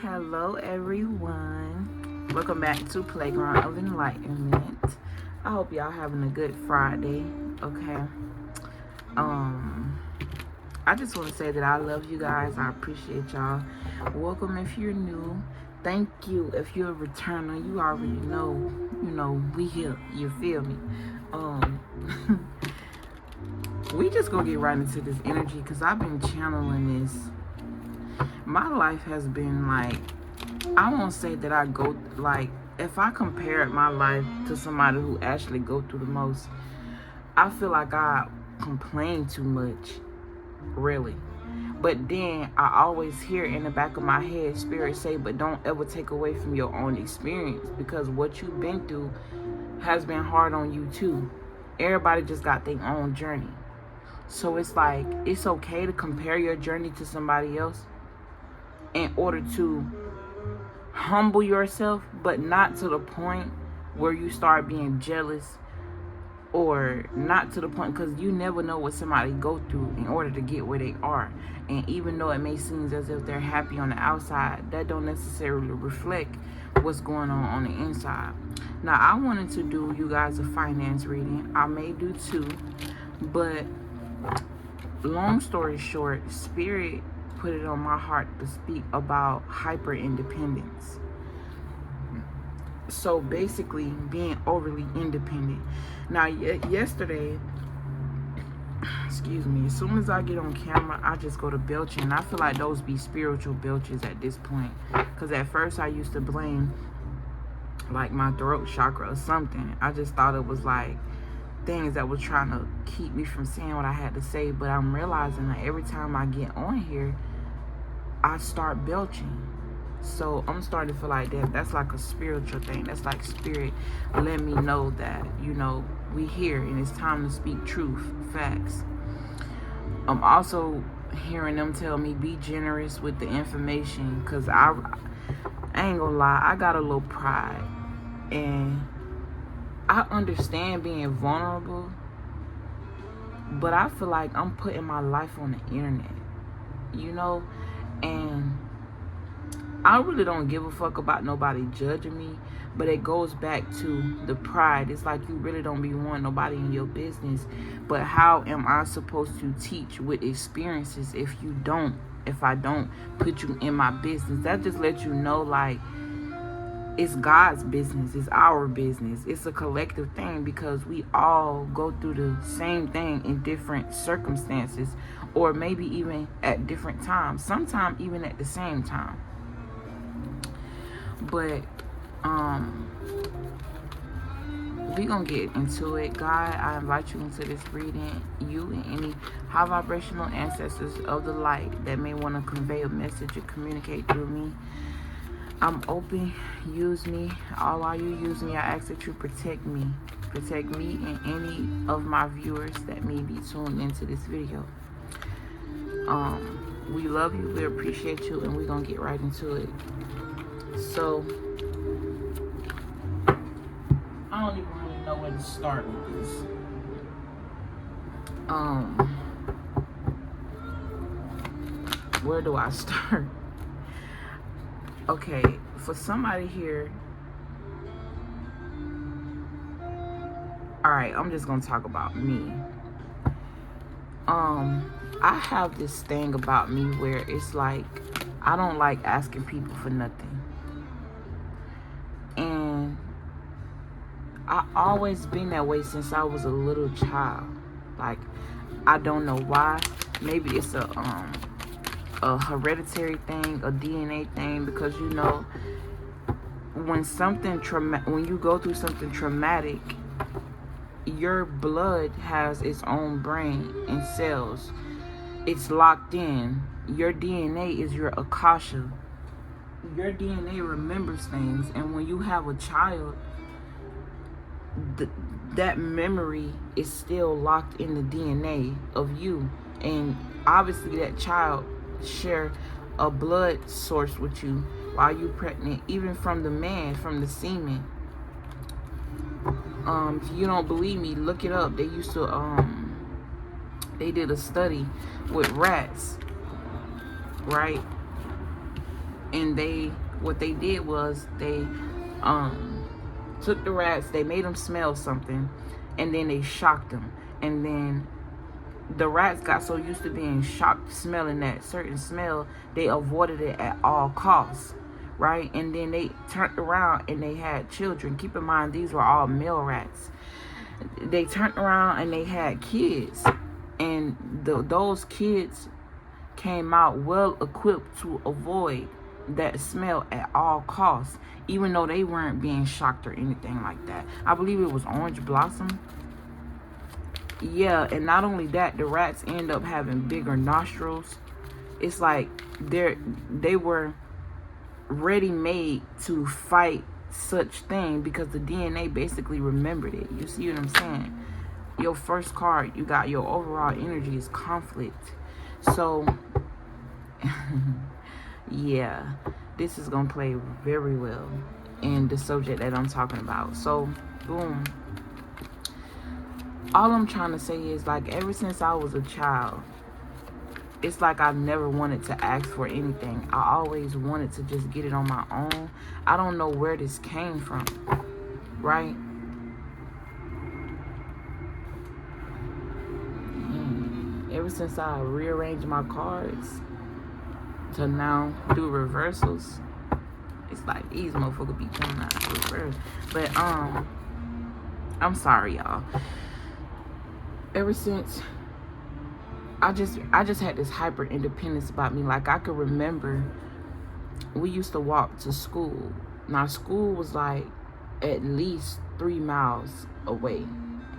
Hello everyone, welcome back to Playground of Enlightenment. I hope y'all having a good Friday. Okay, I just want to say that I love you guys. I appreciate y'all. Welcome if you're new. Thank you if you're a returner. You already know we here. You feel me? We just gonna get right into this energy because I've been channeling this. My life has been like, I won't say that I go, like, if I compare my life to somebody who actually go through the most, I feel like I complain too much, really. But then I always hear in the back of my head, Spirit say, but don't ever take away from your own experience, because what you've been through has been hard on you too. Everybody just got their own journey. So it's like, it's okay to compare your journey to somebody else in order to humble yourself, but not to the point where you start being jealous, or not to the point, because you never know what somebody go through in order to get where they are. And even though it may seem as if they're happy on the outside, that don't necessarily reflect what's going on the inside. Now, I wanted to do you guys a finance reading. I may do two, but long story short, Spirit put it on my heart to speak about hyper independence. So basically being overly independent. Now yesterday, excuse me, as soon as I get on camera, I just go to belching. And I feel like those be spiritual belches at this point, because at first I used to blame like my throat chakra or something. I just thought it was like things that were trying to keep me from saying what I had to say. But I'm realizing that every time I get on here, I start belching. So I'm starting to feel like that's like a spiritual thing. That's like Spirit letting me know that, we here and it's time to speak truth, facts. I'm also hearing them tell me be generous with the information, because I ain't gonna lie, I got a little pride, and I understand being vulnerable, but I feel like I'm putting my life on the internet, and I really don't give a fuck about nobody judging me, but it goes back to the pride. It's like you really don't be wanting nobody in your business, but how am I supposed to teach with experiences if I don't put you in my business? That just lets you know, like, it's God's business, it's our business, it's a collective thing, because we all go through the same thing in different circumstances, or maybe even at different times, sometimes even at the same time. But we gonna get into it. God, I invite you into this reading, you and any high vibrational ancestors of the light that may want to convey a message or communicate through me. I'm open. Use me. All while you use me, I ask that you protect me and any of my viewers that may be tuned into this video. We love you, we appreciate you, and we're gonna get right into it. So I don't even really know where to start with this. Where do I start? Okay, for somebody here, alright, I'm just gonna talk about me. I have this thing about me where it's like, I don't like asking people for nothing. And I always been that way since I was a little child. Like, I don't know why. Maybe it's a hereditary thing, a DNA thing, because when you go through something traumatic, your blood has its own brain and cells. It's locked in. Your DNA is your akasha. Your DNA remembers things, and when you have a child, that memory is still locked in the DNA of you, and obviously that child share a blood source with you while you pregnant, even from the man, from the semen. If you don't believe me, look it up. They used to they did a study with rats, right? And what they did was they took the rats, they made them smell something, and then they shocked them. And then the rats got so used to being shocked, smelling that certain smell, they avoided it at all costs, right? And then they turned around and they had children. Keep in mind, these were all male rats. They turned around and they had kids, and those kids came out well equipped to avoid that smell at all costs, even though they weren't being shocked or anything like that. I believe it was orange blossom. Yeah, and not only that, the rats end up having bigger nostrils. It's like they were ready made to fight such thing because the DNA basically remembered it. You see what I'm saying? Your first card, you got your overall energy is conflict. So yeah, this is gonna play very well in the subject that I'm talking about. So boom, all I'm trying to say is, like, ever since I was a child, it's like I never wanted to ask for anything. I always wanted to just get it on my own. I don't know where this came from, right? Ever since I rearranged my cards to now do reversals, it's like these motherfuckers be coming out of reverse. But I'm sorry, y'all. Ever since I just had this hyper independence about me. Like, I could remember we used to walk to school. Now, school was like at least 3 miles away,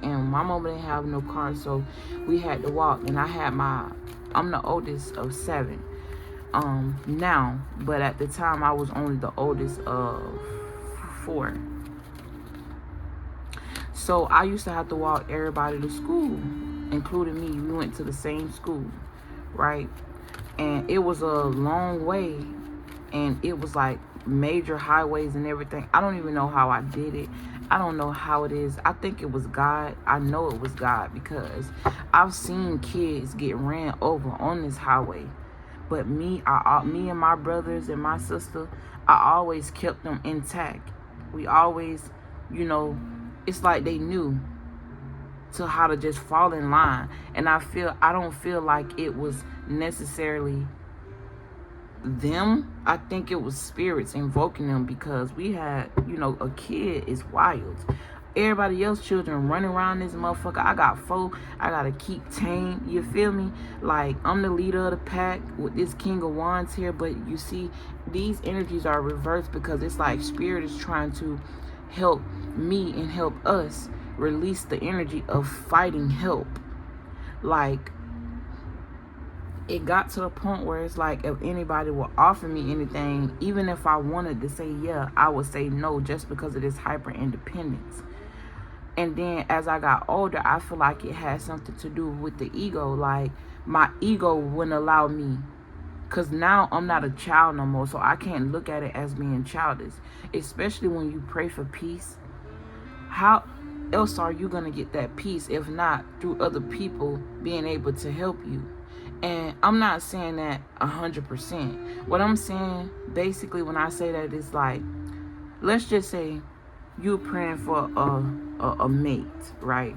and my mama didn't have no car, so we had to walk. And I'm the oldest of 7 now, but at the time I was only the oldest of 4. So I used to have to walk everybody to school, including me. We went to the same school, right? And it was a long way, and it was like major highways and everything. I don't even know how I did it. I don't know how it is. I think it was God. I know it was God, because I've seen kids get ran over on this highway. But me and my brothers and my sister, I always kept them intact. We always, it's like they knew to how to just fall in line. And I don't feel like it was necessarily them. I think it was spirits invoking them, because we had, a kid is wild. Everybody else children running around this motherfucker. I got 4. I gotta keep tame. You feel me? Like, I'm the leader of the pack with this King of Wands here. But you see, these energies are reversed, because it's like spirit is trying to help me and help us release the energy of fighting help. Like, it got to the point where it's like, if anybody will offer me anything, even if I wanted to say yeah, I would say no, just because of this hyper independence. And then as I got older, I feel like it had something to do with the ego. Like, my ego wouldn't allow me, because now I'm not a child no more, so I can't look at it as being childish. Especially when you pray for peace. How else are you going to get that peace if not through other people being able to help you? And I'm not saying that 100%. What I'm saying, basically, when I say that, is like, let's just say you're praying for a mate, right?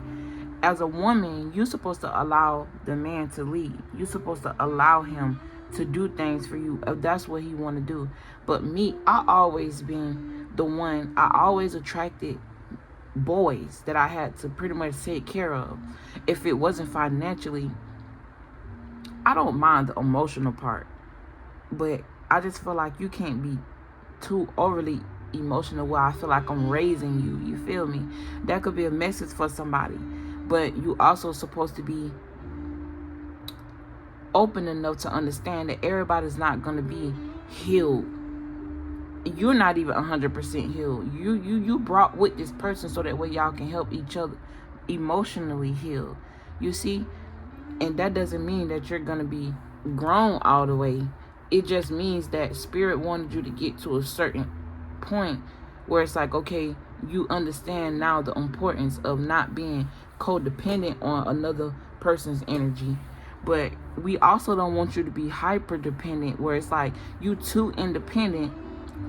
As a woman, you're supposed to allow the man to lead. You're supposed to allow him to do things for you if that's what he want to do. But me, I always been the one. I always attracted boys that I had to pretty much take care of. If it wasn't financially, I don't mind the emotional part, but I just feel like you can't be too overly emotional where I feel like I'm raising you. You feel me? That could be a message for somebody, but you also supposed to be open enough to understand that everybody's not going to be healed. You're not even 100% healed. You brought with this person so that way y'all can help each other emotionally heal. You see? And that doesn't mean that you're going to be grown all the way. It just means that spirit wanted you to get to a certain point where it's like, okay, you understand now the importance of not being codependent on another person's energy, but we also don't want you to be hyper dependent, where it's like you too independent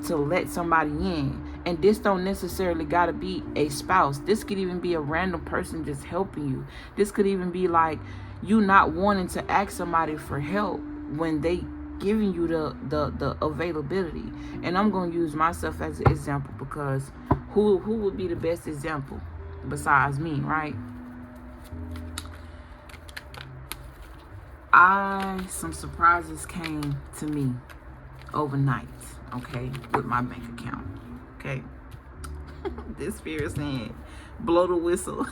to let somebody in. And this don't necessarily gotta be a spouse. This could even be a random person just helping you. This could even be like you not wanting to ask somebody for help when they giving you the availability. And I'm gonna use myself as an example, because who would be the best example besides me, right? Some surprises came to me overnight, okay, with my bank account, okay. This spirit saying, blow the whistle,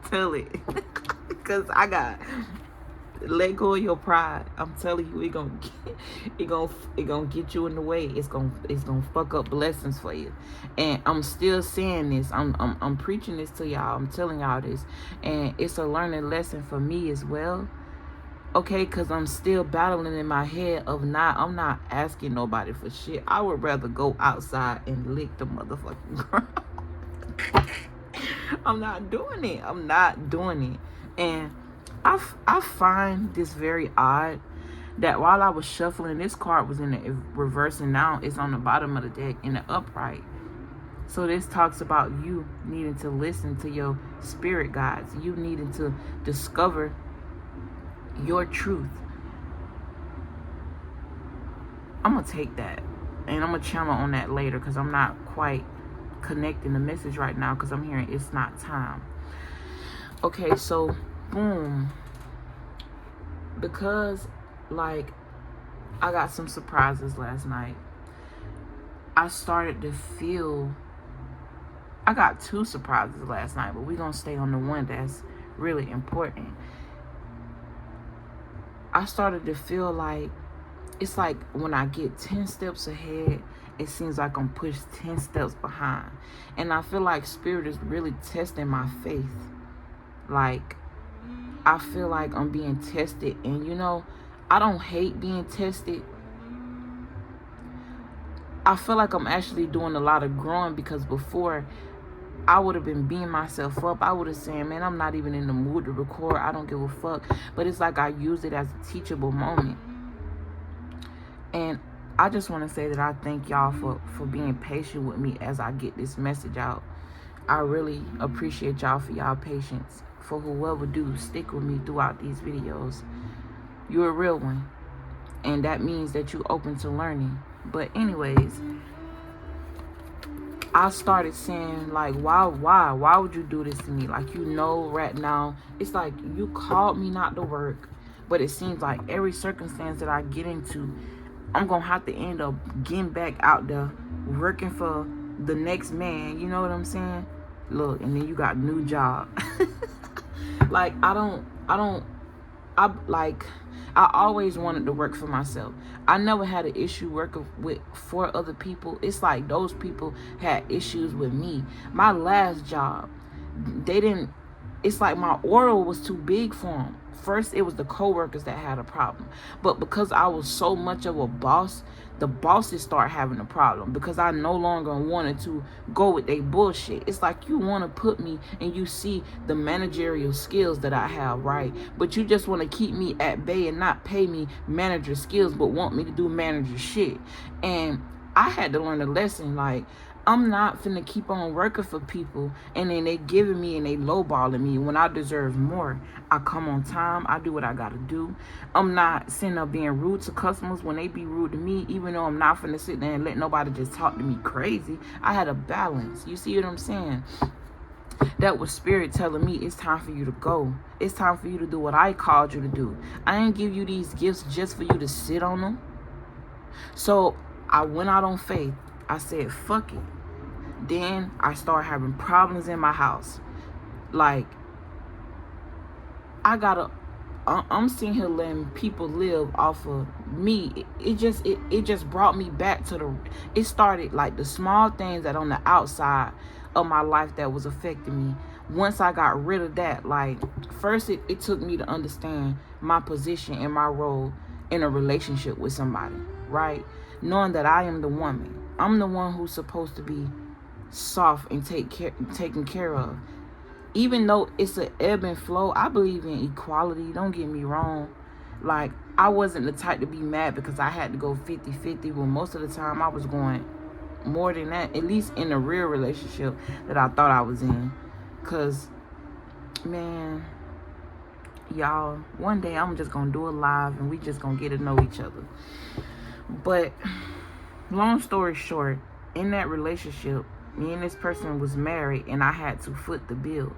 tell it, because I got, let go of your pride. I'm telling you, it gonna get you in the way. It's gonna fuck up blessings for you. And I'm still saying this. I'm preaching this to y'all. I'm telling y'all this, and it's a learning lesson for me as well. Okay, because I'm still battling in my head of I'm not asking nobody for shit. I would rather go outside and lick the motherfucking ground. I'm not doing it. I'm not doing it. And I find this very odd that while I was shuffling, this card was in the reverse, and now it's on the bottom of the deck in the upright. So this talks about you needing to listen to your spirit guides. You needing to discover your truth. I'm gonna take that and I'm gonna channel on that later, because I'm not quite connecting the message right now, because I'm hearing it's not time. Okay, so boom, because like I got some surprises last night, I started to feel, I got 2 surprises last night, but we're gonna stay on the one that's really important. I started to feel like, it's like when I get 10 steps ahead, it seems like I'm pushed 10 steps behind. And I feel like spirit is really testing my faith. Like, I feel like I'm being tested. And you know, I don't hate being tested. I feel like I'm actually doing a lot of growing, because before I would have been beating myself up. I would have said, man, I'm not even in the mood to record. I don't give a fuck. But it's like I use it as a teachable moment. And I just want to say that I thank y'all for being patient with me as I get this message out. I really appreciate y'all for y'all patience. For whoever do stick with me throughout these videos, you're a real one. And that means that you're open to learning. But anyways, I started saying, like, why would you do this to me? Like, you know, right now, it's like you called me not to work, but it seems like every circumstance that I get into, I'm gonna have to end up getting back out there working for the next man. You know what I'm saying? Look, and then you got a new job. Like, I always wanted to work for myself. I never had an issue working for other people. It's like those people had issues with me. My last job, it's like my aura was too big for them. First, it was the co-workers that had a problem. But because I was so much of a boss, the bosses start having a problem, because I no longer wanted to go with their bullshit. It's like you want to put me and you see the managerial skills that I have, right? But you just want to keep me at bay and not pay me manager skills, but want me to do manager shit. And I had to learn a lesson. Like, I'm not finna keep on working for people and then they giving me and they lowballing me when I deserve more. I come on time. I do what I gotta do. I'm not sitting up being rude to customers when they be rude to me, even though I'm not finna sit there and let nobody just talk to me crazy. I had a balance. You see what I'm saying? That was spirit telling me it's time for you to go. It's time for you to do what I called you to do. I ain't give you these gifts just for you to sit on them. So I went out on faith. I said, fuck it. Then I started having problems in my house. Like, I'm sitting here letting people live off of me. It just brought me back to it started like the small things that on the outside of my life that was affecting me. Once I got rid of that, like, first it took me to understand my position and my role in a relationship with somebody, right? Knowing that I am the woman. I'm the one who's supposed to be soft and taken care of. Even though it's an ebb and flow, I believe in equality. Don't get me wrong. Like, I wasn't the type to be mad because I had to go 50-50, when most of the time I was going more than that, at least in a real relationship that I thought I was in. Because, man, y'all, one day I'm just gonna do it live and we just gonna get to know each other. But long story short, in that relationship, me and this person was married and I had to foot the bill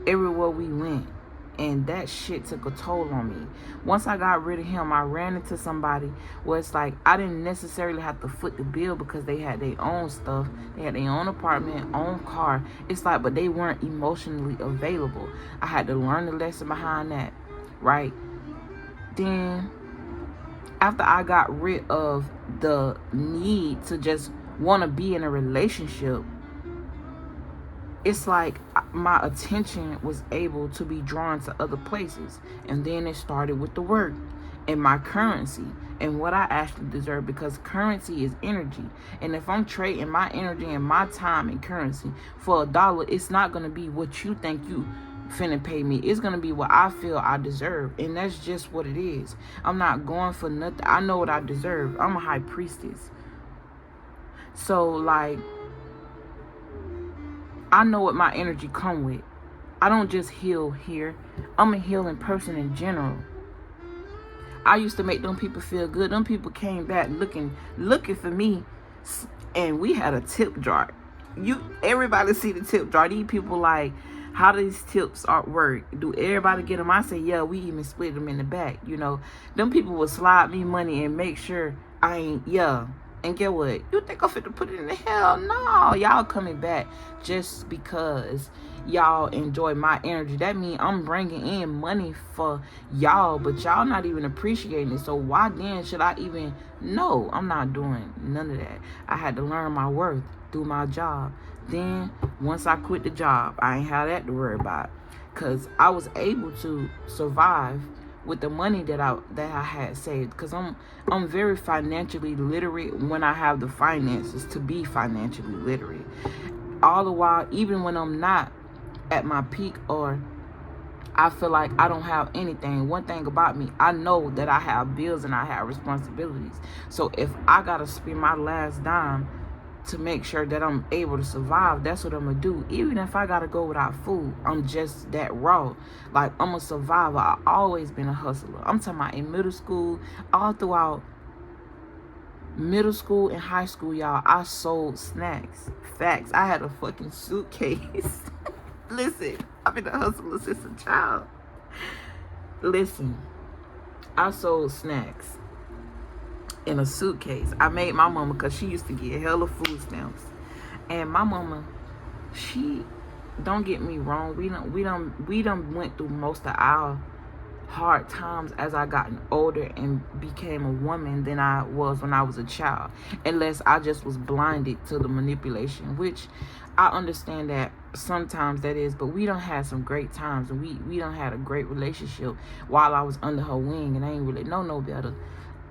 everywhere we went. And that shit took a toll on me. Once I got rid of him, I ran into somebody where it's like I didn't necessarily have to foot the bill because they had their own stuff. They had their own apartment, own car. It's like, but they weren't emotionally available. I had to learn the lesson behind that, right? Then, after I got rid of the need to just want to be in a relationship, it's like my attention was able to be drawn to other places. And then it started with the work and my currency and what I actually deserve, because currency is energy. And if I'm trading my energy and my time and currency for $1, it's not going to be what you think you finna pay me. It's going to be what I feel I deserve. And that's just what it is. I'm not going for nothing. I know what I deserve. I'm a high priestess. So, like, I know what my energy come with. I don't just heal here. I'm a healing person in general. I used to make them people feel good. Them people came back looking for me, and we had a tip jar. Everybody see the tip jar. These people like, how do these tips work? Do everybody get them? I say, yeah, we even split them in the back. You know, them people will slide me money and make sure I ain't, yeah. And get what? You think I'm fit to put it in the hell? No, y'all coming back just because y'all enjoy my energy. That means I'm bringing in money for y'all, but y'all not even appreciating it. So why then should I even? No, I'm not doing none of that. I had to learn my worth through my job. Then once I quit the job, I ain't had that to worry about, because I was able to survive with the money that I had saved, because I'm very financially literate when I have the finances to be financially literate. All the while, even when I'm not at my peak or I feel like I don't have anything, one thing about me, I know that I have bills and I have responsibilities. So if I gotta spend my last dime to make sure that I'm able to survive, that's what I'm gonna do. Even if I gotta go without food, I'm just that raw. Like, I'm a survivor. I've always been a hustler. I'm talking about in middle school, all throughout middle school and high school, y'all, I sold snacks. Facts. I had a fucking suitcase. Listen, I've been a hustler since a child. Listen, I sold snacks in a suitcase. I made my mama, because she used to get hella food stamps. And my mama, she, don't get me wrong, we done went through most of our hard times as I gotten older and became a woman than I was when I was a child. Unless I just was blinded to the manipulation, which I understand that sometimes that is, but we done had some great times, and we done had a great relationship while I was under her wing, and I ain't really know no better.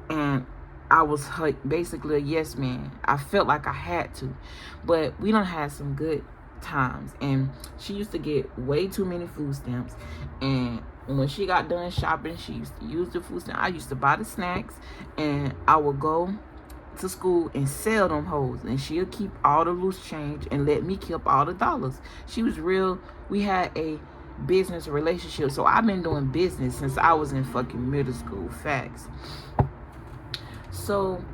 And I was basically a yes man. I felt like I had to. But we done had some good times. And she used to get way too many food stamps. And when she got done shopping, she used to use the food stamps. I used to buy the snacks. And I would go to school and sell them hoes. And she'll keep all the loose change and let me keep all the dollars. She was real. We had a business relationship. So I've been doing business since I was in fucking middle school. Facts. So,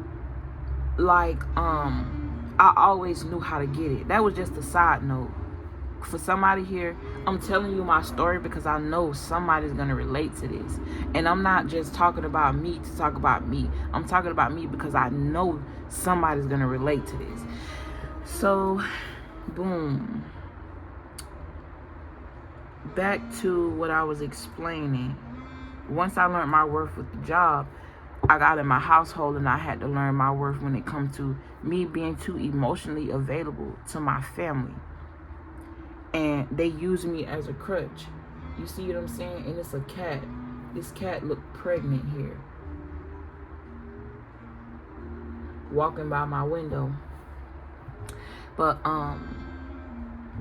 like, I always knew how to get it. That was just a side note. For somebody here, I'm telling you my story because I know somebody's going to relate to this. And I'm not just talking about me to talk about me. I'm talking about me because I know somebody's going to relate to this. So, boom. Back to what I was explaining. Once I learned my worth with the job, I got in my household and I had to learn my worth when it comes to me being too emotionally available to my family. And they use me as a crutch. You see what I'm saying? And it's a cat. This cat looked pregnant here, walking by my window. But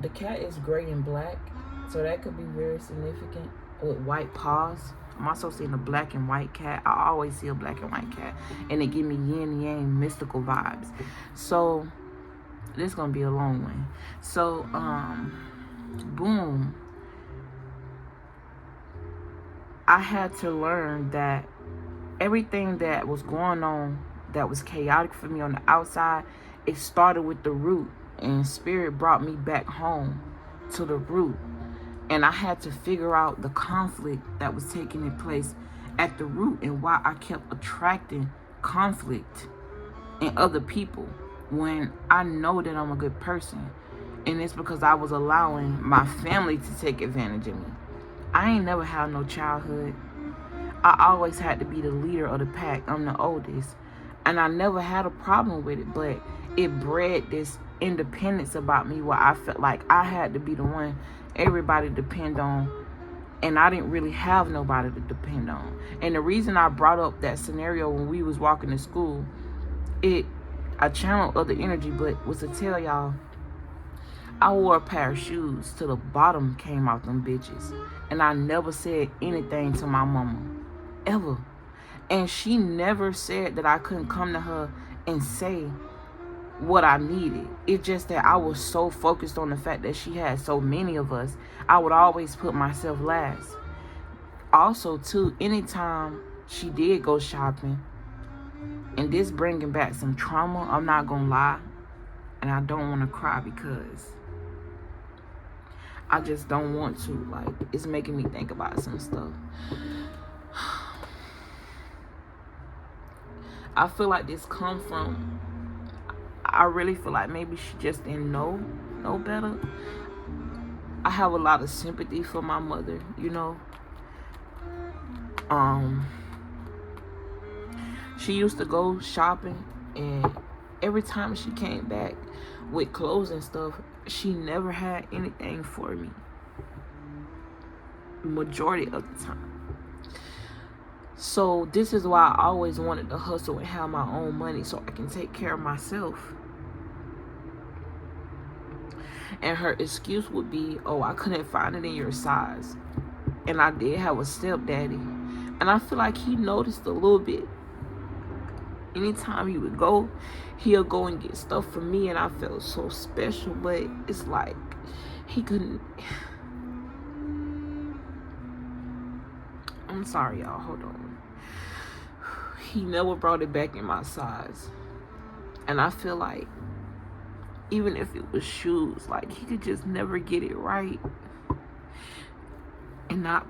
the cat is gray and black, so that could be very significant, with white paws I'm also seeing a black and white cat. I always see a black and white cat, and it give me yin yang mystical vibes. So this is gonna be a long one. So boom, I had to learn that everything that was going on that was chaotic for me on the outside, it started with the root, and spirit brought me back home to the root. And I had to figure out the conflict that was taking place at the root, and why I kept attracting conflict in other people when I know that I'm a good person. And it's because I was allowing my family to take advantage of me. I ain't never had no childhood. I always had to be the leader of the pack. I'm the oldest. And I never had a problem with it, but it bred this independence about me where I felt like I had to be the one everybody depend on, and I didn't really have nobody to depend on. And the reason I brought up that scenario when we was walking to school, I channeled other energy, but was to tell y'all, I wore a pair of shoes till the bottom came out them bitches, and I never said anything to my mama, ever. And she never said that I couldn't come to her and say what I needed. It's just that I was so focused on the fact that she had so many of us, I would always put myself last. Also too, anytime she did go shopping, and this bringing back some trauma, I'm not gonna lie, and I don't want to cry because I just don't want to. Like, it's making me think about some stuff. I feel like this come from, I really feel like maybe she just didn't know better. I have a lot of sympathy for my mother, you know. She used to go shopping, and every time she came back with clothes and stuff, she never had anything for me. Majority of the time. So this is why I always wanted to hustle and have my own money so I can take care of myself. And her excuse would be, oh, I couldn't find it in your size. And I did have a stepdaddy. And I feel like he noticed a little bit. Anytime he would go, he'll go and get stuff for me, and I felt so special. But it's like he couldn't. I'm sorry, y'all. Hold on. He never brought it back in my size. And I feel like even if it was shoes, like, he could just never get it right. And I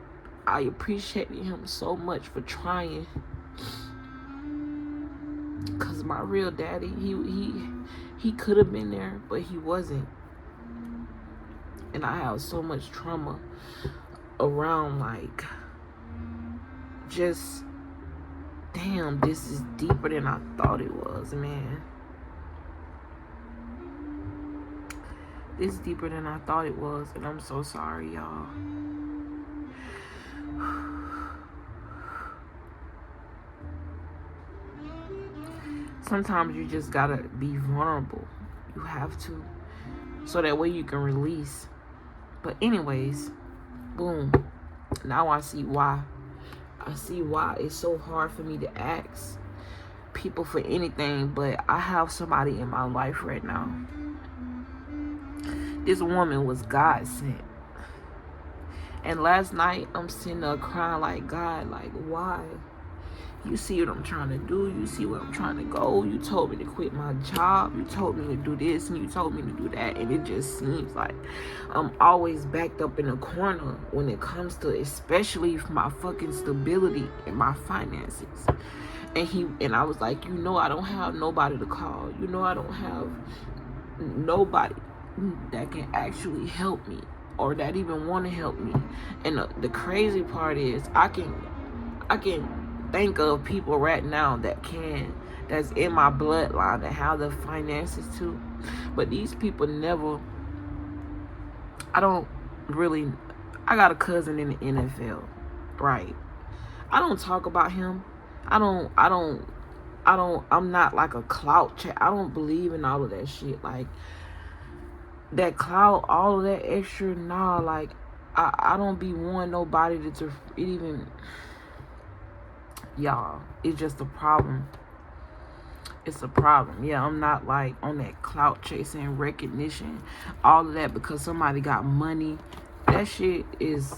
appreciated him so much for trying. Cause my real daddy, he could have been there, but he wasn't. And I have so much trauma around, like, just, damn, this is deeper than I thought it was, man. This is deeper than I thought it was, and I'm so sorry, y'all. Sometimes you just gotta be vulnerable. You have to. So that way you can release. But anyways, boom. Now I see why. I see why it's so hard for me to ask people for anything, but I have somebody in my life right now. This woman was God sent. And last night, I'm sitting there crying like, God, like, why? You see what I'm trying to do. You see where I'm trying to go. You told me to quit my job. You told me to do this, and you told me to do that. And it just seems like I'm always backed up in a corner when it comes to, especially my fucking stability and my finances. And I was like, you know, I don't have nobody to call. You know, I don't have nobody that can actually help me, or that even want to help me. And the crazy part is, I can think of people right now that's in my bloodline that have the finances too. But these people never, I got a cousin in the NFL, right? I don't talk about him. I'm not like a clout check. I don't believe in all of that shit. Like, that clout, all of that extra, nah, like, I don't be wanting nobody to even, y'all. It's just a problem. It's a problem. Yeah, I'm not like on that clout chasing, recognition, all of that because somebody got money. That shit is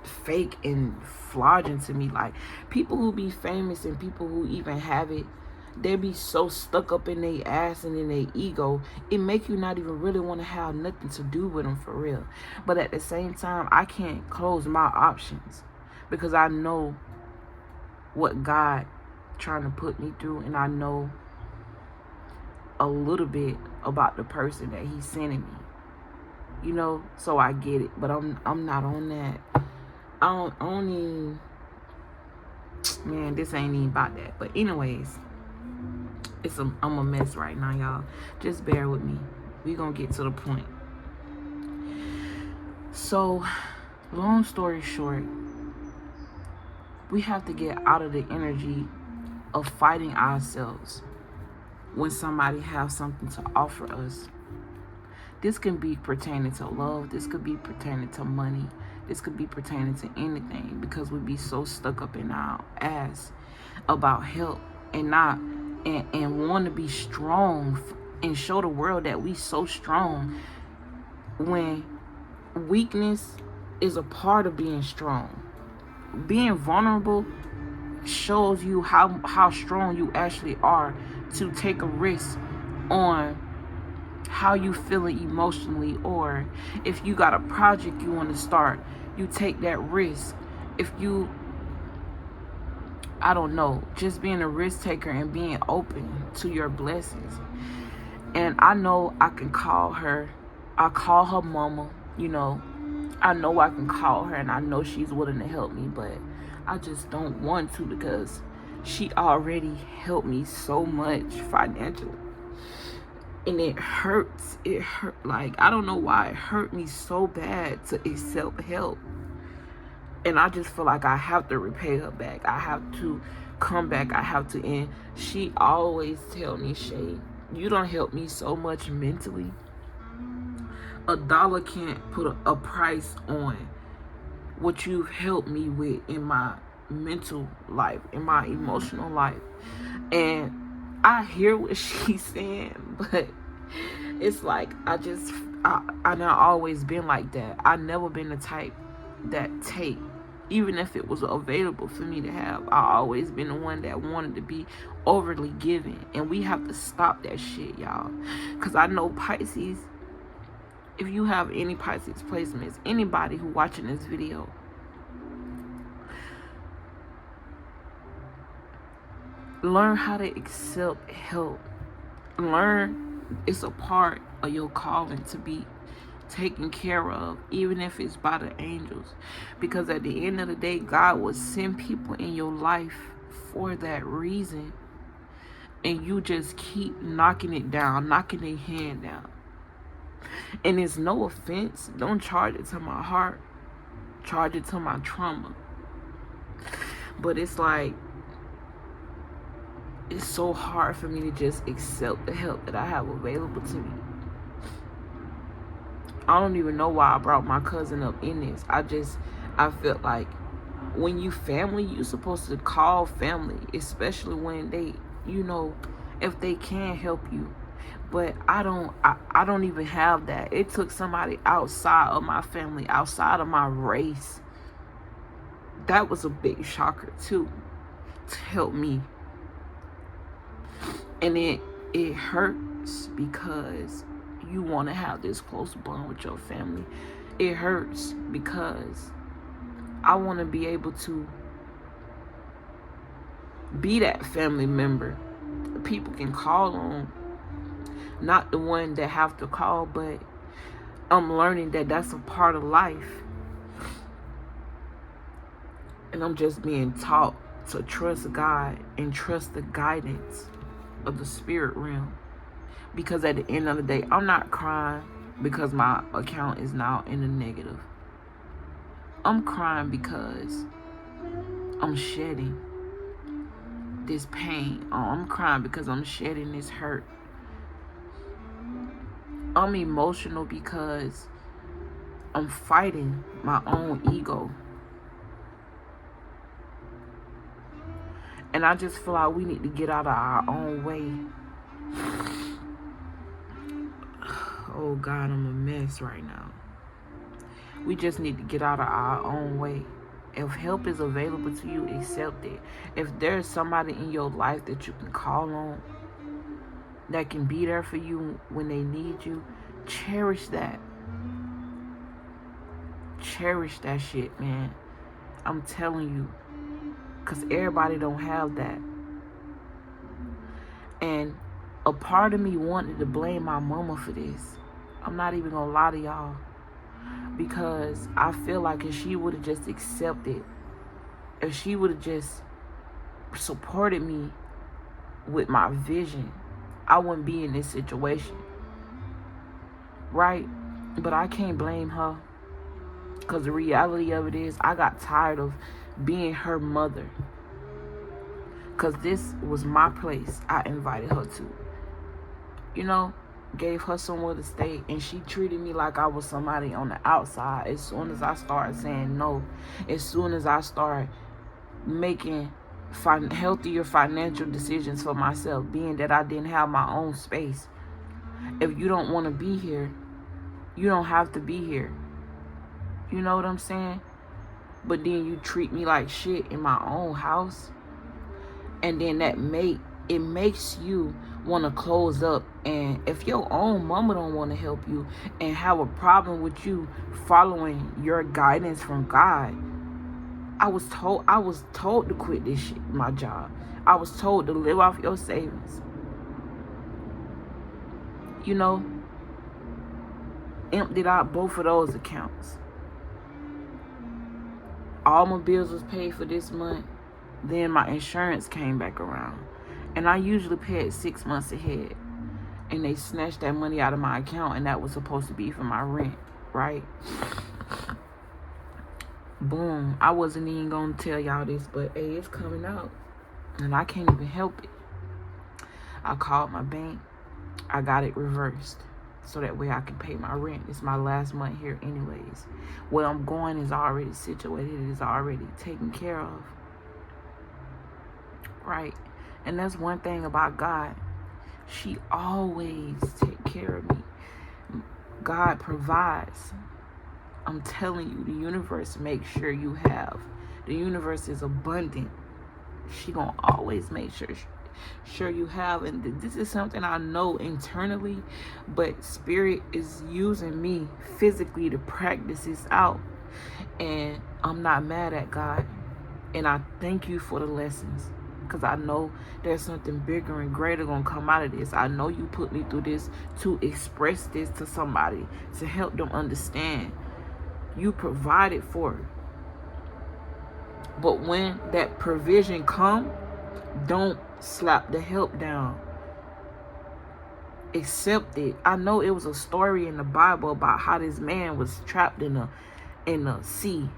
fake and fraudulent to me. Like, people who be famous and people who even have it, they be so stuck up in their ass and in their ego, it make you not even really want to have nothing to do with them for real. But at the same time, I can't close my options because I know what God trying to put me through, and I know a little bit about the person that he's sending me, you know. So I get it, but I'm not on that. I don't even, man, this ain't even about that. But anyways, I'm a mess right now, y'all. Just bear with me. We gonna get to the point. So, long story short, we have to get out of the energy of fighting ourselves when somebody has something to offer us. This can be pertaining to love. This could be pertaining to money. This could be pertaining to anything, because we be so stuck up in our ass about help and not and want to be strong and show the world that we so strong, when weakness is a part of being strong. Being vulnerable shows you how strong you actually are, to take a risk on how you feeling emotionally, or if you got a project you want to start, you take that risk. If you, I don't know, just being a risk taker and being open to your blessings. And I know I can call her. I call her mama, you know. I know I can call her and I know she's willing to help me, but I just don't want to because she already helped me so much financially. And it hurts. It hurt. Like, I don't know why it hurt me so bad to accept help. And I just feel like I have to repay her back. I have to come back. I have to end. She always tell me, Shay, you don't help me so much mentally. $1 can't put a price on what you've helped me with in my mental life, in my emotional life. And I hear what she's saying, but it's like I not always been like that. I never been the type that take, even if it was available for me to have. I always been the one that wanted to be overly giving, and we have to stop that shit, y'all. Because I know Pisces, if you have any Pisces placements, anybody who watching this video, learn how to accept help. Learn it's a part of your calling to be taken care of, even if it's by the angels. Because at the end of the day, God will send people in your life for that reason. And you just keep knocking it down, knocking their hand down. And it's no offense. Don't charge it to my heart. Charge it to my trauma. But it's like, it's so hard for me to just accept the help that I have available to me. I don't even know why I brought my cousin up in this. I felt like when you family, you're supposed to call family, especially when they, you know, if they can help you. But I don't even have that. It took somebody outside of my family, outside of my race. That was a big shocker too, to help me. And it hurts because you want to have this close bond with your family. It hurts because I want to be able to be that family member people can call on. Not the one that have to call, but I'm learning that that's a part of life. And I'm just being taught to trust God and trust the guidance of the spirit realm. Because at the end of the day, I'm not crying because my account is now in the negative. I'm crying because I'm shedding this pain. I'm crying because I'm shedding this hurt. I'm emotional because I'm fighting my own ego. And I just feel like we need to get out of our own way. Oh God, I'm a mess right now. We just need to get out of our own way. If help is available to you, accept it. If there's somebody in your life that you can call on, that can be there for you when they need you, cherish that. Cherish that shit, man. I'm telling you. Because everybody don't have that. And a part of me wanted to blame my mama for this. I'm not even going to lie to y'all. Because I feel like if she would have just accepted, if she would have just supported me with my vision, I wouldn't be in this situation. Right? But I can't blame her. Because the reality of it is, I got tired of being her mother. Because this was my place I invited her to. You know, gave her somewhere to stay. And she treated me like I was somebody on the outside. As soon as I started saying no. As soon as I started making healthier financial decisions for myself. Being that I didn't have my own space. If you don't want to be here, you don't have to be here. You know what I'm saying? But then you treat me like shit in my own house. And then it makes you want to close up. And if your own mama don't want to help you and have a problem with you following your guidance from God. I was told to quit this shit, my job. I was told to live off your savings. You know, emptied out both of those accounts. All my bills was paid for this month. Then my insurance came back around. And I usually pay it 6 months ahead. And they snatched that money out of my account. And that was supposed to be for my rent. Right? Boom. I wasn't even going to tell y'all this. But hey, it's coming out. And I can't even help it. I called my bank. I got it reversed. So that way I can pay my rent. It's my last month here anyways. Where I'm going is already situated. It is already taken care of. Right? And that's one thing about God. She always take care of me. God provides. I'm telling you, the universe makes sure you have. The universe is abundant. She gonna always make sure you have. And this is something I know internally, but spirit is using me physically to practice this out. And I'm not mad at God. And I thank you for the lessons, because I know there's something bigger and greater gonna come out of this. I know you put me through this to express this to somebody, to help them understand. You provided for it. But when that provision come, don't slap the help down. Accept it. I know it was a story in the Bible about how this man was trapped in a sea,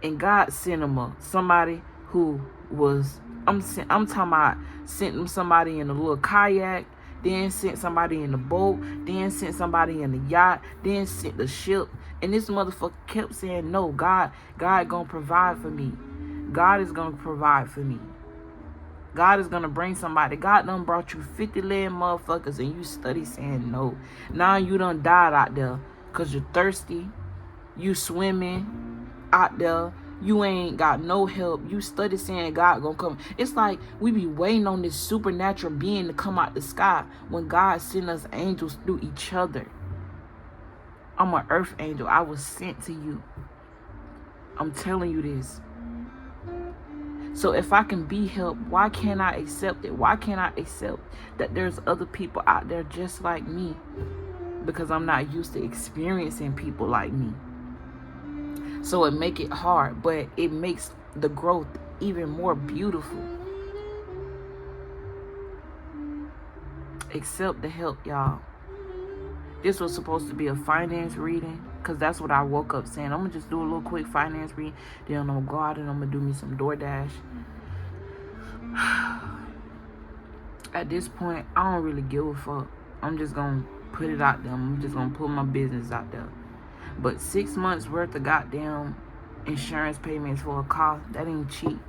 and God sent him somebody who was I'm talking about sent him somebody in a little kayak, then sent somebody in the boat, then sent somebody in the yacht, then sent the ship. And this motherfucker kept saying, no, God gonna provide for me. God is gonna provide for me. God is gonna bring somebody. God done brought you 50 leg motherfuckers and you study saying no. Now you done died out there because you're thirsty. You swimming out there. You ain't got no help. You study saying God gonna come. It's like we be waiting on this supernatural being to come out the sky when God sent us angels through each other. I'm an earth angel. I was sent to you. I'm telling you this. So if I can be helped, why can't I accept it? Why can't I accept that there's other people out there just like me? Because I'm not used to experiencing people like me. So it make it hard, but it makes the growth even more beautiful. Accept the help, y'all. This was supposed to be a finance reading, because that's what I woke up saying. I'm going to just do a little quick finance reading. Then I'm going to go out and I'm going to do me some DoorDash. At this point, I don't really give a fuck. I'm just going to put it out there. I'm just going to put my business out there. But 6 months worth of goddamn insurance payments for a car, that ain't cheap.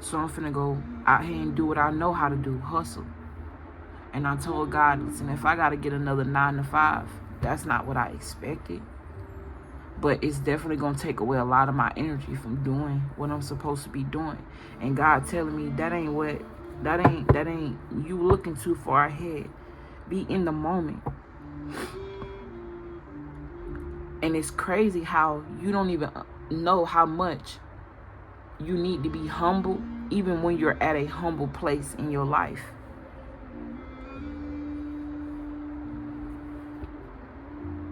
So I'm finna go out here and do what I know how to do, hustle. And I told God, listen, if I gotta get another 9 to 5, that's not what I expected. But it's definitely gonna take away a lot of my energy from doing what I'm supposed to be doing. And God telling me that ain't you looking too far ahead. Be in the moment. And it's crazy how you don't even know how much you need to be humble, even when you're at a humble place in your life.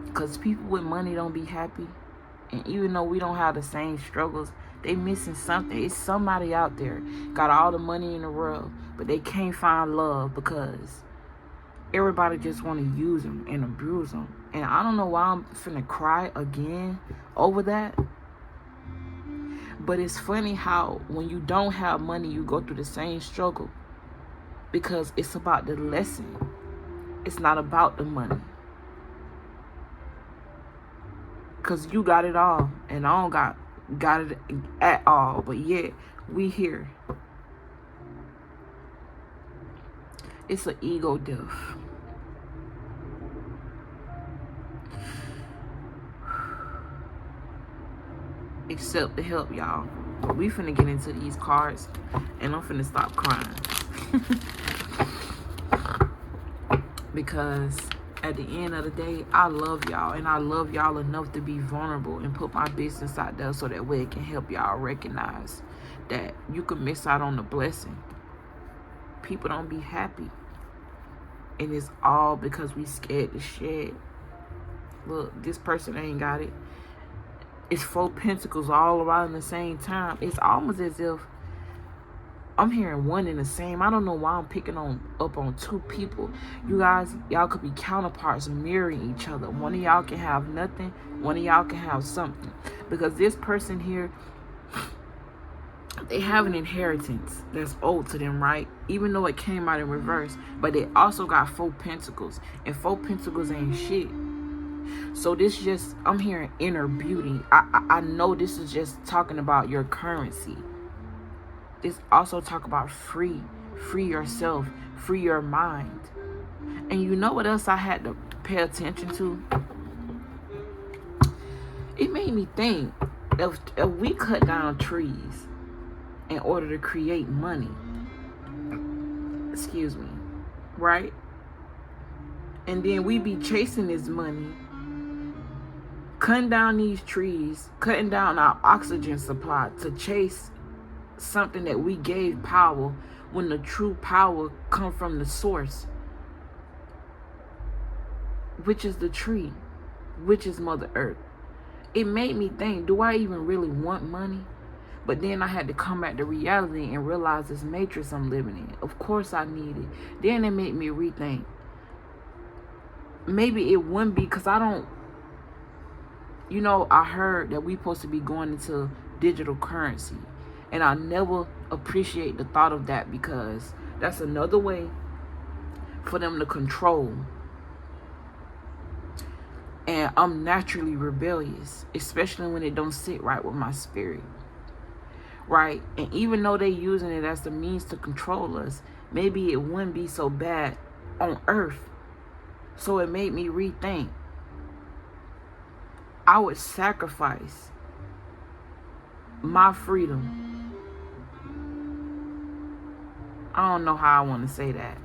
Because people with money don't be happy. And even though we don't have the same struggles, they missing something. It's somebody out there got all the money in the world, but they can't find love because everybody just want to use them and abuse them. And I don't know why I'm finna cry again over that. But it's funny how when you don't have money, you go through the same struggle. Because it's about the lesson. It's not about the money. Because you got it all. And I don't got it at all. But yet, we here. It's an ego death. Accept the help, y'all. But we finna get into these cards. And I'm finna stop crying. Because at the end of the day, I love y'all. And I love y'all enough to be vulnerable and put my business out there so that way it can help y'all recognize that you can miss out on the blessing. People don't be happy. And it's all because we scared to shed. Look, this person ain't got it. It's 4 pentacles all around the same time. It's almost as if I'm hearing one and the same. I don't know why I'm picking up on 2 people. You guys, y'all could be counterparts mirroring each other. One of y'all can have nothing. One of y'all can have something. Because this person here, they have an inheritance that's owed to them, right? Even though it came out in reverse. But they also got 4 pentacles. And 4 pentacles ain't shit. So this just, I'm hearing inner beauty. I know this is just talking about your currency. This also talk about free yourself, free your mind. And you know what else I had to pay attention to? It made me think, if we cut down trees in order to create money, excuse me, right? And then we be chasing this money, cutting down these trees, cutting down our oxygen supply to chase something that we gave power, when the true power come from the source, which is the tree, which is Mother Earth. It made me think, do I even really want money? But then I had to come back to reality and realize this matrix I'm living in. Of course I need it. Then it made me rethink. Maybe it wouldn't be, because I don't, you know, I heard that we supposed to be going into digital currency. And I never appreciate the thought of that, because that's another way for them to control. And I'm naturally rebellious, especially when it don't sit right with my spirit. Right? And even though they're using it as the means to control us, maybe it wouldn't be so bad on Earth. So it made me rethink. I would sacrifice my freedom. I don't know how I want to say that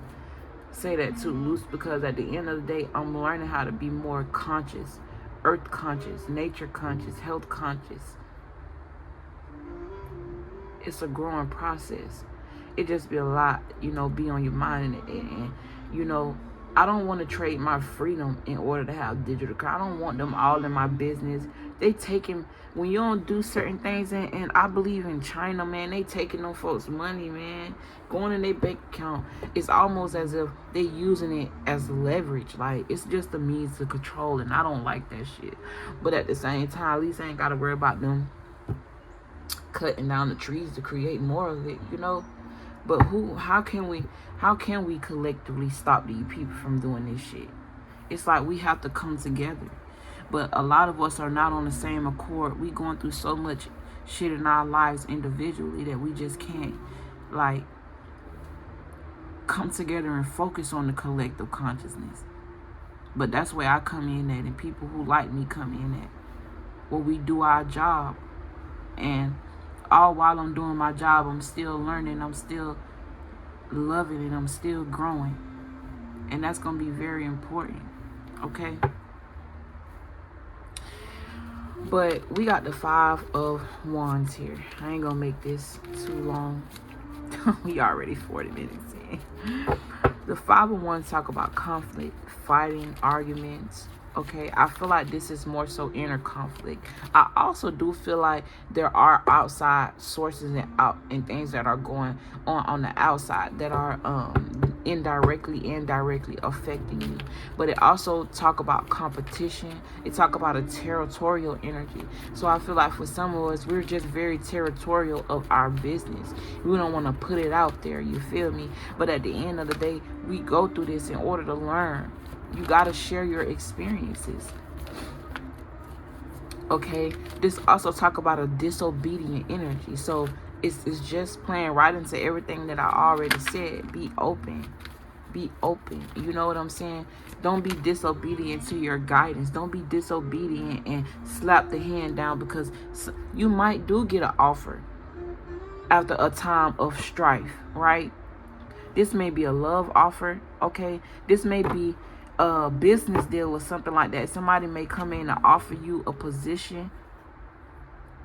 too loose, because at the end of the day, I'm learning how to be more conscious, earth conscious, nature conscious, health conscious. It's a growing process. It just be a lot, you know, be on your mind. And you know, I don't want to trade my freedom in order to have digital. I don't want them all in my business. They taking, when you don't do certain things, and I believe in China, man, they taking them folks' money, man, going in their bank account. It's almost as if they using it as leverage. Like, it's just a means to control, and I don't like that shit. But at the same time, at least I ain't got to worry about them cutting down the trees to create more of it, you know. But how can we collectively stop these people from doing this shit? It's like we have to come together. But a lot of us are not on the same accord. We going through so much shit in our lives individually that we just can't, like, come together and focus on the collective consciousness. But that's where I come in at, and people who like me come in at, where we do our job. And all while I'm doing my job, I'm still learning, I'm still loving it, I'm still growing. And that's going to be very important, okay? But we got the 5 of Wands here. I ain't going to make this too long. We already 40 minutes in. The 5 of Wands talk about conflict, fighting, arguments. Okay, I feel like this is more so inner conflict. I also do feel like there are outside sources and things that are going on the outside that are indirectly and directly affecting you. But it also talk about competition. It talk about a territorial energy. So I feel like for some of us, we're just very territorial of our business. We don't want to put it out there, you feel me? But at the end of the day, we go through this in order to learn. You got to share your experiences. Okay, this also talk about a disobedient energy. So it's just playing right into everything that I already said. Be open. Be open. You know what I'm saying? Don't be disobedient to your guidance. Don't be disobedient and slap the hand down, because you might do get an offer after a time of strife, right? This may be a love offer, okay? This may be a business deal or something like that. Somebody may come in and offer you a position.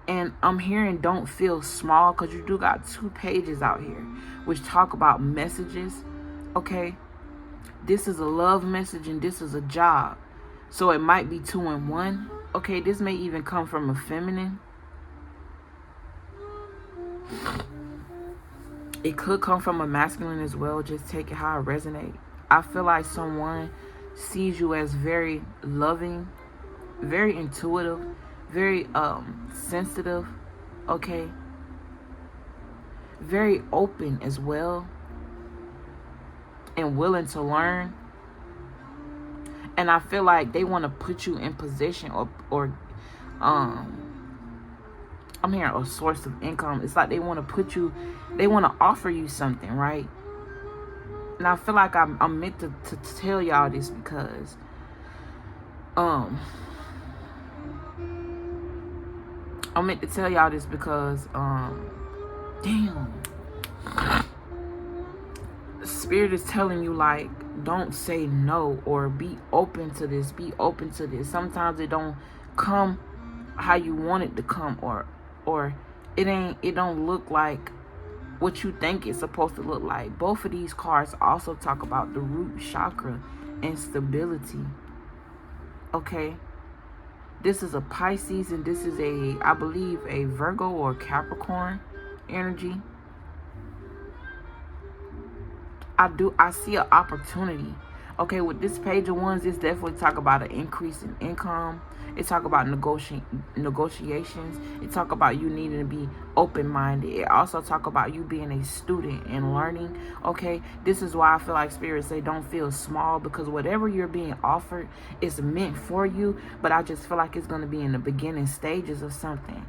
And I'm hearing don't feel small, because you do got 2 pages out here which talk about messages, okay? This is a love message and this is a job. So it might be 2 in 1. Okay, this may even come from a feminine. It could come from a masculine as well. Just take it how it resonates. I feel like someone sees you as very loving, very intuitive, very sensitive, okay? Very open as well, and willing to learn. And I feel like they want to put you in position or I'm hearing a source of income. It's like they want to offer you something, right? And I feel like I'm meant to tell y'all this because I'm meant to tell y'all this because damn, Spirit is telling you, like, don't say no, or be open to this, be open to this. Sometimes it don't come how you want it to come, or it don't look like what you think it's supposed to look like. Both of these cards also talk about the root chakra and stability. Okay, this is a Pisces, and this is I believe a Virgo or Capricorn energy. I see an opportunity. Okay, with this page of wands, it's definitely talk about an increase in income. It talk about negotiations. It talk about you needing to be open-minded. It also talk about you being a student and learning. Okay, this is why I feel like Spirit say don't feel small, because whatever you're being offered is meant for you. But I just feel like it's going to be in the beginning stages of something.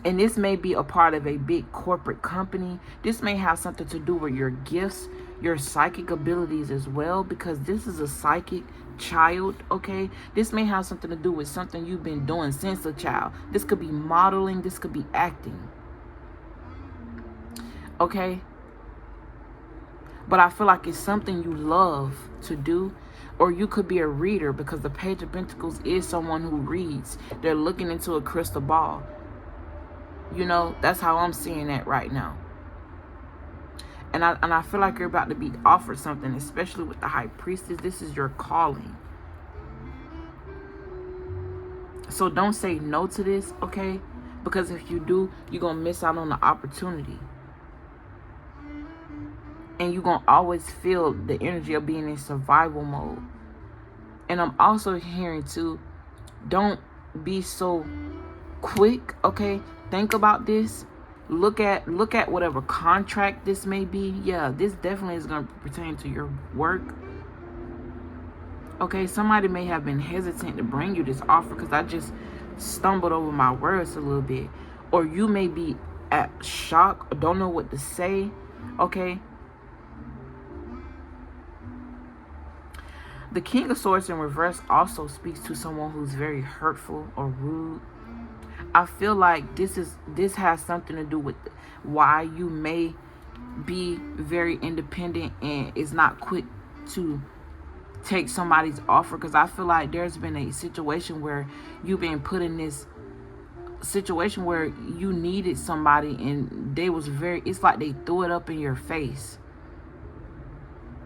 And this may be a part of a big corporate company. This may have something to do with your gifts, your psychic abilities as well, because this is a psychic child, okay? This may have something to do with something you've been doing since a child. This could be modeling. This could be acting. Okay? But I feel like it's something you love to do. Or you could be a reader, because the Page of Pentacles is someone who reads. They're looking into a crystal ball. You know, that's how I'm seeing that right now. And I feel like you're about to be offered something, especially with the High Priestess. This is your calling. So don't say no to this, okay? Because if you do, you're going to miss out on the opportunity. And you're going to always feel the energy of being in survival mode. And I'm also hearing too, don't be so quick, okay? Think about this. Look at whatever contract this may be. Yeah, this definitely is going to pertain to your work. Okay, somebody may have been hesitant to bring you this offer, because I just stumbled over my words a little bit. or you may be at shock or don't know what to say, okay? The King of Swords in reverse also speaks to someone who's very hurtful or rude. I feel like this has something to do with why you may be very independent and is not quick to take somebody's offer, because I feel like there's been a situation where you've been put in this situation where you needed somebody and they was it's like they threw it up in your face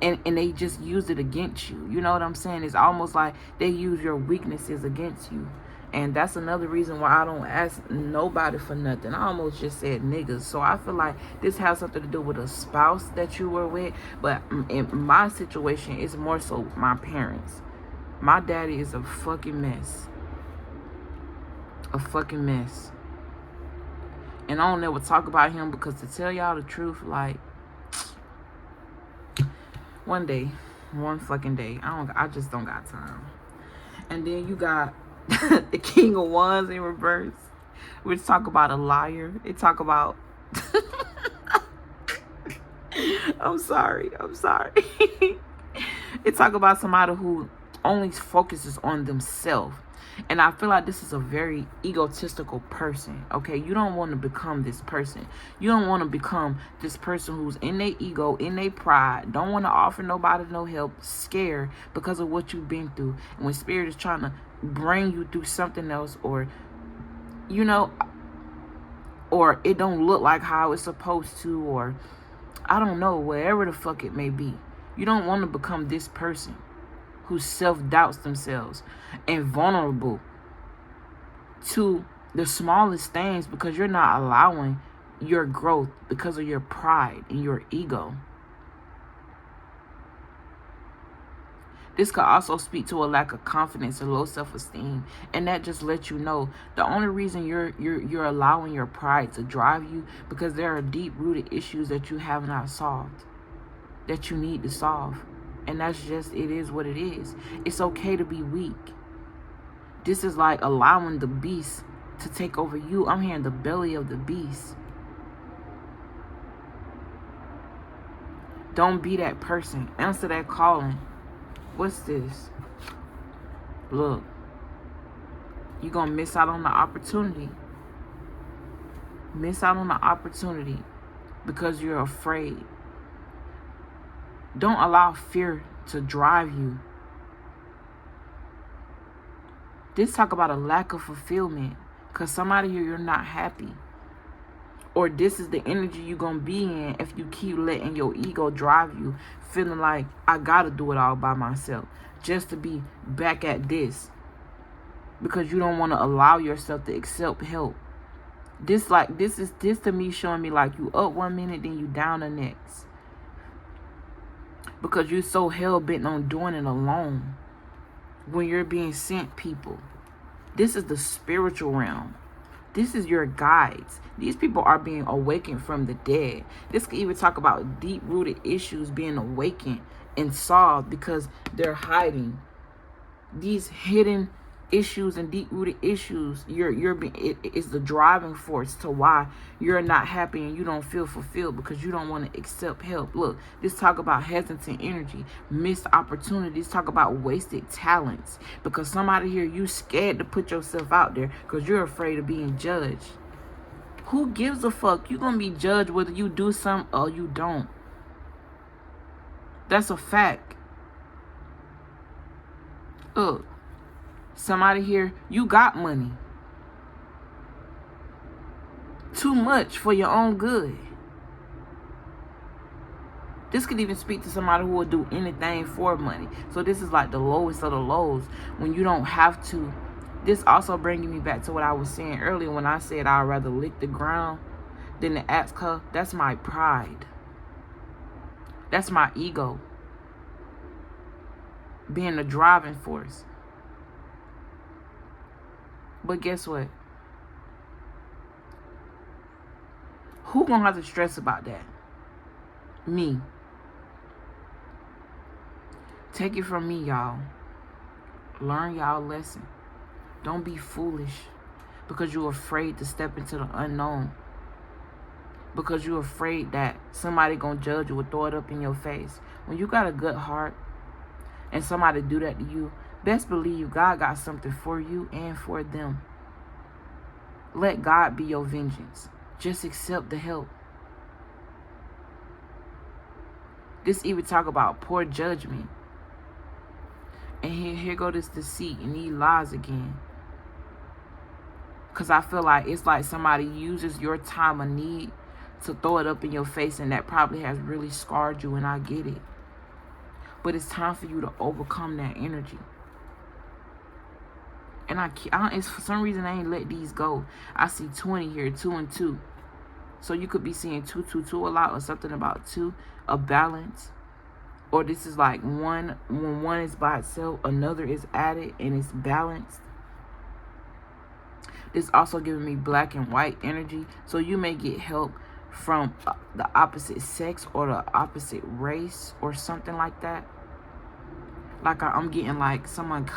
and they just used it against you. You know what I'm saying? It's almost like they use your weaknesses against you. And that's another reason why I don't ask nobody for nothing. I almost just said niggas. So I feel like this has something to do with a spouse that you were with. But in my situation, it's more so my parents. My daddy is a fucking mess. A fucking mess. And I don't ever talk about him because, to tell y'all the truth, like, one fucking day, I just don't got time. And then you got the King of Wands in reverse, which talk about a liar. It talk about I'm sorry. It talk about somebody who only focuses on themselves. And I feel like this is a very egotistical person, okay? You don't want to become this person. You don't want to become this person who's in their ego, in their pride, don't want to offer nobody no help, scared because of what you've been through. And when Spirit is trying to bring you through something else, or, you know, or it don't look like how it's supposed to, or I don't know, wherever the fuck it may be. You don't want to become this person who self-doubts themselves and vulnerable to the smallest things because you're not allowing your growth because of your pride and your ego. This could also speak to a lack of confidence and low self-esteem, and that just lets you know the only reason you're allowing your pride to drive you because there are deep-rooted issues that you have not solved, that you need to solve. And that's just, it is what it is. It's okay to be weak. This is like allowing the beast to take over you. I'm hearing the belly of the beast. Don't be that person. Answer that calling. What's this? Look. You're going to miss out on the opportunity. Miss out on the opportunity because you're afraid. Don't allow fear to drive you. This talk about a lack of fulfillment because somebody here, you're not happy. Or this is the energy you're going to be in if you keep letting your ego drive you, feeling like I got to do it all by myself just to be back at this, because you don't want to allow yourself to accept help. This to me showing me like you up one minute, then you down the next. Because you're so hell-bent on doing it alone when you're being sent people. This is the spiritual realm. This is your guides. These people are being awakened from the dead. This could even talk about deep-rooted issues being awakened and solved because they're hiding. These hidden issues and deep-rooted issues, it's the driving force to why you're not happy and you don't feel fulfilled because you don't want to accept help. Look, this talk about hesitant energy, missed opportunities, talk about wasted talents because somebody here, you scared to put yourself out there because you're afraid of being judged. Who gives a fuck? You're going to be judged whether you do something or you don't. That's a fact. Look. Somebody here, you got money. Too much for your own good. This could even speak to somebody who will do anything for money. So this is like the lowest of the lows when you don't have to. This also bringing me back to what I was saying earlier when I said I'd rather lick the ground than to ask her. That's my pride. That's my ego. Being the driving force. But guess what? Who gonna have to stress about that? Me. Take it from me, y'all. Learn y'all lesson. Don't be foolish. because you're afraid to step into the unknown, because you're afraid that somebody gonna judge you or throw it up in your face. When you got a good heart and somebody do that to you, best believe God got something for you and for them. Let God be your vengeance. Just accept the help. This even talk about poor judgment. And here go this deceit and these lies again. Because I feel like it's like somebody uses your time of need to throw it up in your face, and that probably has really scarred you, and I get it. But it's time for you to overcome that energy. And it's for some reason I ain't let these go. I see 20 here, 2 and 2. So you could be seeing 2, 2, 2 a lot, or something about 2, a balance. Or this is like one, when one is by itself, another is added and it's balanced. This also giving me black and white energy. So you may get help from the opposite sex or the opposite race or something like that. Like I'm getting like someone,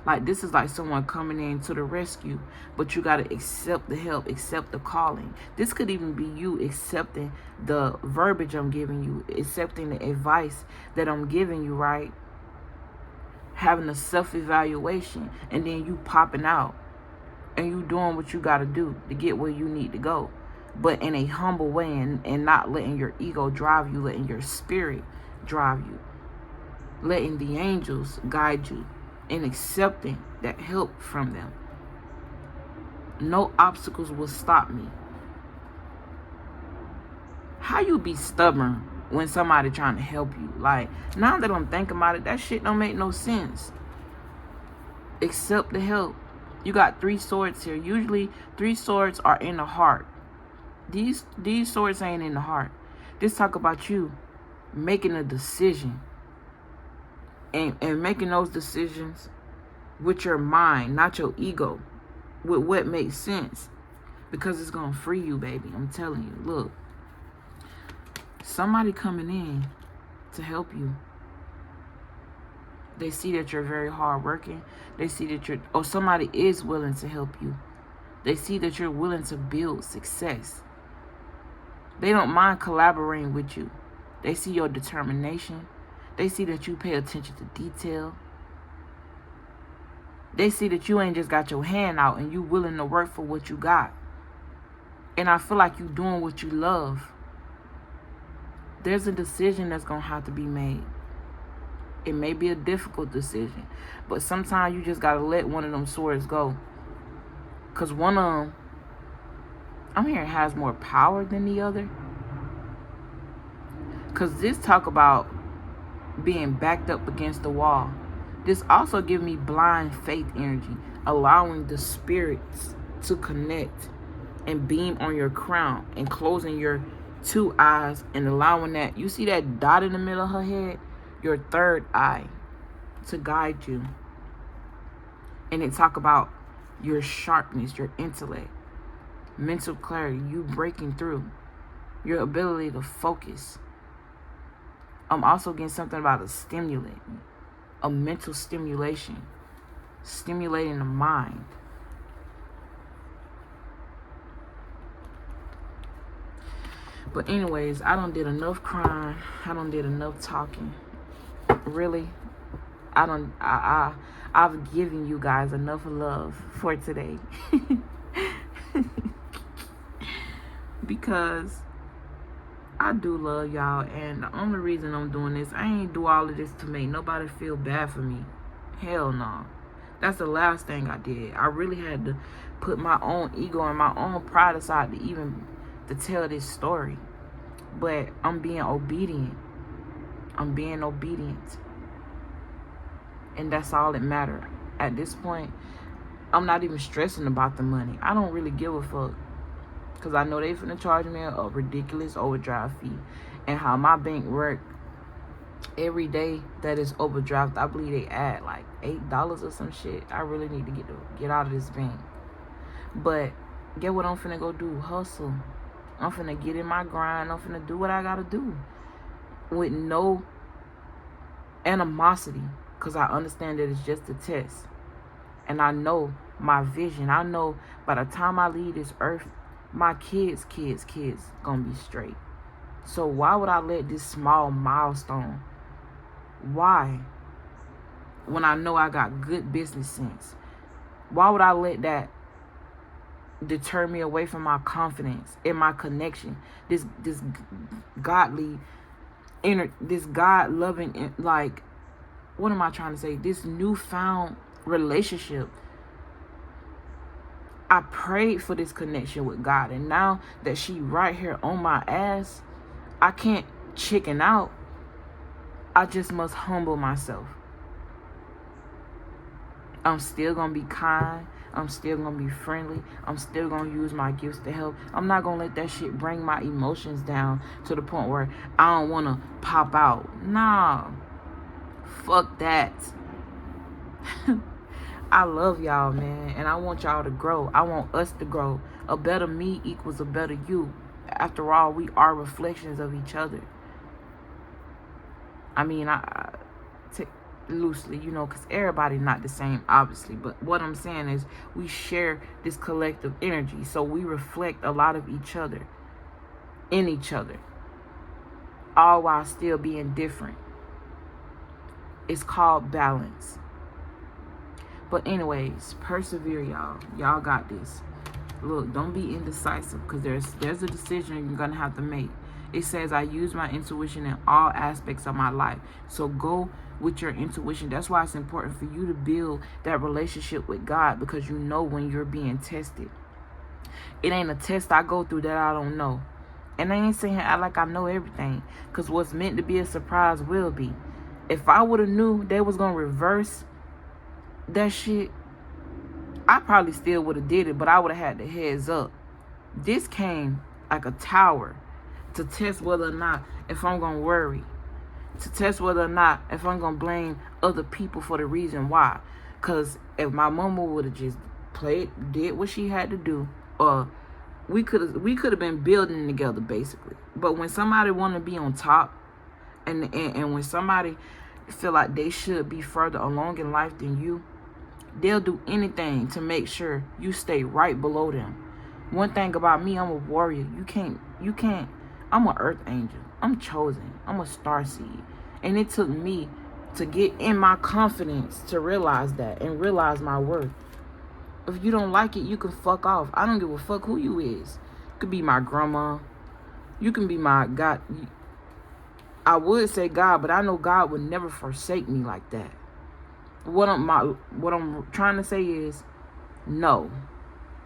like this is like someone coming in to the rescue, but you got to accept the help, accept the calling. This could even be you accepting the verbiage I'm giving you, accepting the advice that I'm giving you, right? Having a self-evaluation, and then you popping out and you doing what you got to do to get where you need to go, but in a humble way, and not letting your ego drive you, letting your spirit drive you. Letting the angels guide you and accepting that help from them. No obstacles will stop me. How you be stubborn when somebody trying to help you? Like, now that I'm thinking about it, that shit don't make no sense. Accept the help. You got 3 swords here. Usually 3 swords are in the heart. These swords ain't in the heart. This talk about you making a decision. And making those decisions with your mind, not your ego, with what makes sense, because it's gonna free you, baby. I'm telling you. Look, somebody coming in to help you. They see that you're very hardworking. They see that somebody is willing to help you. They see that you're willing to build success. They don't mind collaborating with you. They see your determination. They see that you pay attention to detail. They see that you ain't just got your hand out and you willing to work for what you got. And I feel like you doing what you love. There's a decision that's going to have to be made. It may be a difficult decision, but sometimes you just got to let one of them swords go. Because one of them, I'm hearing, has more power than the other. Because this talk about being backed up against the wall. This also gives me blind faith energy, allowing the spirits to connect and beam on your crown and closing your 2 eyes and allowing that, you see that dot in the middle of her head, your 3rd eye, to guide you. And it talk about your sharpness, your intellect, mental clarity, you breaking through, your ability to focus. I'm also getting something about a stimulant, a mental stimulation, stimulating the mind. But anyways, I done did enough crying. I done did enough talking. Really, I've given you guys enough love for today. Because I do love y'all, and the only reason I'm doing this, I ain't do all of this to make nobody feel bad for me. Hell no. That's the last thing I did. I really had to put my own ego and my own pride aside to tell this story. But I'm being obedient. I'm being obedient. And that's all that matters. At this point, I'm not even stressing about the money. I don't really give a fuck. Because I know they finna charge me a ridiculous overdraft fee. And how my bank work, every day that is overdraft, I believe they add like $8 or some shit. I really need to get out of this bank. But get what I'm finna go do? Hustle. I'm finna get in my grind. I'm finna do what I gotta do. With no animosity. Because I understand that it's just a test. And I know my vision. I know by the time I leave this earth, my kids gonna be straight. So why would I let this small milestone, why, when I know I got good business sense, why would I let that deter me away from my confidence and my connection, this godly this God loving, like, what am I trying to say, this newfound relationship. I prayed for this connection with God, and now that she right here on my ass, I can't chicken out. I just must humble myself. I'm still gonna be kind. I'm still gonna be friendly. I'm still gonna use my gifts to help. I'm not gonna let that shit bring my emotions down to the point where I don't wanna pop out. Nah, fuck that. I love y'all, man, and I want y'all to grow. I want us to grow. A better me equals a better you. After all, we are reflections of each other. I mean, I take loosely, you know, because everybody not the same, obviously. But what I'm saying is we share this collective energy. So we reflect a lot of each other, in each other, all while still being different. It's called balance. But anyways, persevere, y'all. Y'all got this. Look, don't be indecisive, because there's a decision you're going to have to make. It says, I use my intuition in all aspects of my life. So go with your intuition. That's why it's important for you to build that relationship with God, because you know when you're being tested. It ain't a test I go through that I don't know. And I ain't saying act like I know everything, because what's meant to be a surprise will be. If I would have knew they was going to reverse that shit, I probably still would have did it, but I would have had the heads up. This came like a tower to test whether or not if I'm going to worry, to test whether or not if I'm going to blame other people for the reason why. Because if my mama would have just did what she had to do, or we could have been building together, basically. But when somebody want to be on top, and when somebody feel like they should be further along in life than you, they'll do anything to make sure you stay right below them. One thing about me, I'm a warrior. You can't, I'm an earth angel. I'm chosen. I'm a starseed. And it took me to get in my confidence to realize that and realize my worth. If you don't like it, you can fuck off. I don't give a fuck who you is. You could be my grandma. You can be my God. I would say God, but I know God would never forsake me like that. What I'm trying to say is, no,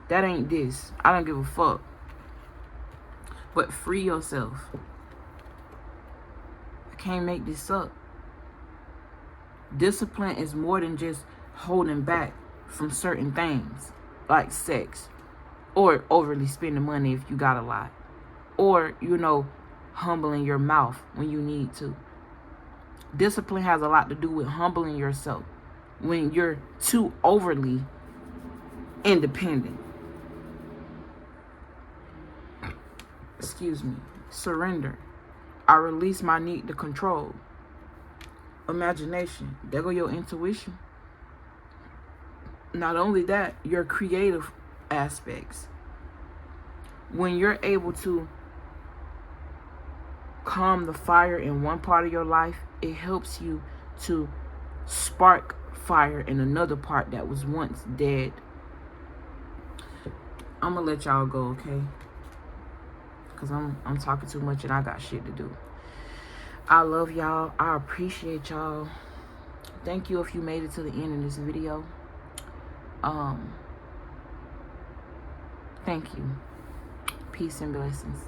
that ain't this. I don't give a fuck. But free yourself. I can't make this up. Discipline is more than just holding back from certain things, like sex, or overly spending money if you got a lot, or, you know, humbling your mouth when you need to. Discipline has a lot to do with humbling yourself when you're too overly independent. Excuse me. Surrender. I release my need to control. Imagination. There go your intuition. Not only that, your creative aspects. When you're able to calm the fire in one part of your life, it helps you to spark fire in another part that was once dead. I'm gonna let y'all go, okay? Because I'm talking too much and I got shit to do. I love y'all. I appreciate y'all. Thank you if you made it to the end of this video. Thank you. Peace and blessings.